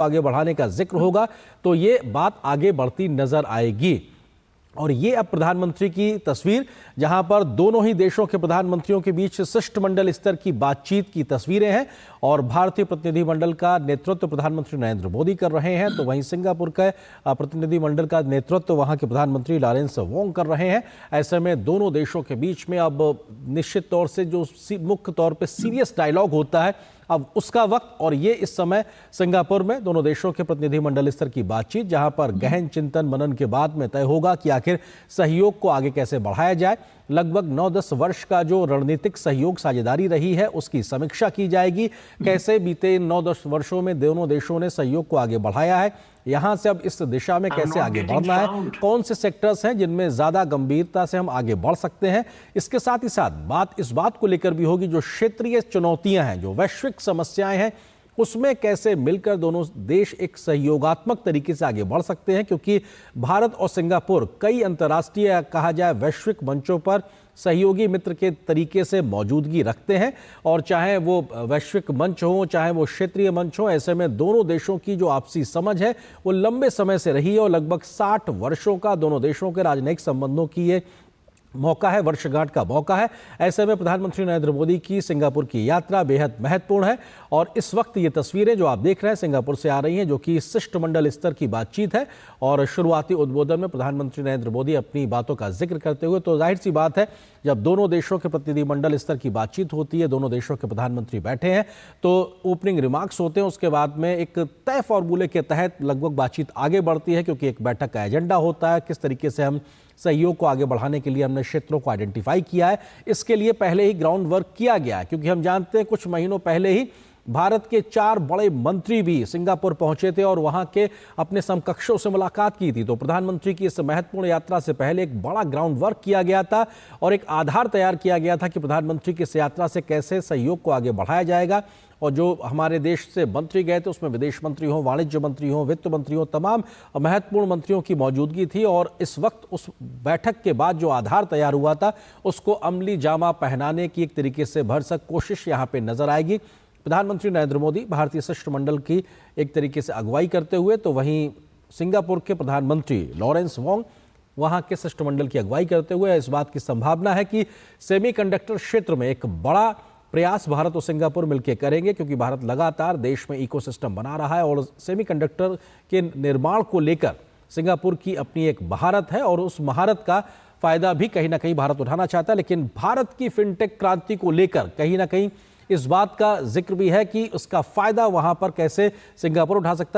आगे बढ़ाने का जिक्र होगा तो ये बात आगे बढ़ती नजर आएगी। और ये अब प्रधानमंत्री की तस्वीर, जहां पर दोनों ही देशों के प्रधानमंत्रियों के बीच शिष्टमंडल स्तर की बातचीत की तस्वीरें हैं और भारतीय प्रतिनिधिमंडल का नेतृत्व प्रधानमंत्री नरेंद्र मोदी कर रहे हैं, तो वहीं सिंगापुर का प्रतिनिधिमंडल का नेतृत्व वहां के प्रधानमंत्री लॉरेंस वोंग कर रहे हैं। ऐसे में दोनों देशों के बीच में अब निश्चित तौर से जो मुख्य तौर पर सीरियस डायलॉग होता है, अब उसका वक्त, और ये इस समय सिंगापुर में दोनों देशों के प्रतिनिधिमंडल स्तर की बातचीत, जहां पर गहन चिंतन मनन के बाद में तय होगा कि आखिर सहयोग को आगे कैसे बढ़ाया जाए। लगभग 9-10 वर्ष का जो रणनीतिक सहयोग साझेदारी रही है उसकी समीक्षा की जाएगी। कैसे बीते 9-10 वर्षों में दोनों देशों ने सहयोग को आगे बढ़ाया है, यहां से अब इस दिशा में कैसे आगे बढ़ना है, कौन से सेक्टर्स हैं जिनमें ज्यादा गंभीरता से हम आगे बढ़ सकते हैं। इसके साथ ही साथ बात इस बात को लेकर भी होगी जो क्षेत्रीय चुनौतियां हैं, जो वैश्विक समस्याएं हैं, उसमें कैसे मिलकर दोनों देश एक सहयोगात्मक तरीके से आगे बढ़ सकते हैं, क्योंकि भारत और सिंगापुर कई अंतर्राष्ट्रीय कहा जाए वैश्विक मंचों पर सहयोगी मित्र के तरीके से मौजूदगी रखते हैं। और चाहे वो वैश्विक मंच हो, चाहे वो क्षेत्रीय मंच हो, ऐसे में दोनों देशों की जो आपसी समझ है वो लंबे समय से रही है और लगभग 60 वर्षों का दोनों देशों के राजनयिक संबंधों की ये मौका है, वर्षगांठ का मौका है। ऐसे में प्रधानमंत्री नरेंद्र मोदी की सिंगापुर की यात्रा बेहद महत्वपूर्ण है और इस वक्त ये तस्वीरें जो आप देख रहे हैं सिंगापुर से आ रही हैं, जो कि शिष्टमंडल स्तर की बातचीत है। और शुरुआती उद्बोधन में प्रधानमंत्री नरेंद्र मोदी अपनी बातों का जिक्र करते हुए, तो जाहिर सी बात है जब दोनों देशों के प्रतिनिधिमंडल स्तर की बातचीत होती है, दोनों देशों के प्रधानमंत्री बैठे हैं, तो ओपनिंग रिमार्क्स होते हैं, उसके बाद में एक तय फॉर्मूले के तहत लगभग बातचीत आगे बढ़ती है, क्योंकि एक बैठक का एजेंडा होता है, किस तरीके से हम सहयोग को आगे बढ़ाने के लिए हमने क्षेत्रों को आइडेंटिफाई किया है। इसके लिए पहले ही ग्राउंड वर्क किया गया है, क्योंकि हम जानते हैं कुछ महीनों पहले ही भारत के 4 बड़े मंत्री भी सिंगापुर पहुंचे थे और वहां के अपने समकक्षों से मुलाकात की थी। तो प्रधानमंत्री की इस महत्वपूर्ण यात्रा से पहले एक बड़ा ग्राउंड वर्क किया गया था और एक आधार तैयार किया गया था कि प्रधानमंत्री की इस यात्रा से कैसे सहयोग को आगे बढ़ाया जाएगा। और जो हमारे देश से मंत्री गए थे उसमें विदेश मंत्री हों, वाणिज्य मंत्री हों, वित्त मंत्री हों, तमाम महत्वपूर्ण मंत्रियों की मौजूदगी थी। और इस वक्त उस बैठक के बाद जो आधार तैयार हुआ था उसको अमली जामा पहनाने की एक तरीके से भरसक कोशिश यहाँ पे नजर आएगी। प्रधानमंत्री नरेंद्र मोदी भारतीय शिष्टमंडल की एक तरीके से अगुवाई करते हुए, तो वहीं सिंगापुर के प्रधानमंत्री लॉरेंस वोंग वहां के शिष्टमंडल की अगुवाई करते हुए इस बात की संभावना है कि सेमीकंडक्टर क्षेत्र में एक बड़ा प्रयास भारत और सिंगापुर मिलकर करेंगे, क्योंकि भारत लगातार देश में इकोसिस्टम बना रहा है और सेमीकंडक्टर के निर्माण को लेकर सिंगापुर की अपनी एक महारत है और उस महारत का फायदा भी कहीं ना कहीं भारत उठाना चाहता है। लेकिन भारत की फिनटेक क्रांति को लेकर कहीं ना कहीं इस बात का जिक्र भी है कि उसका फायदा वहां पर कैसे सिंगापुर उठा सकता है।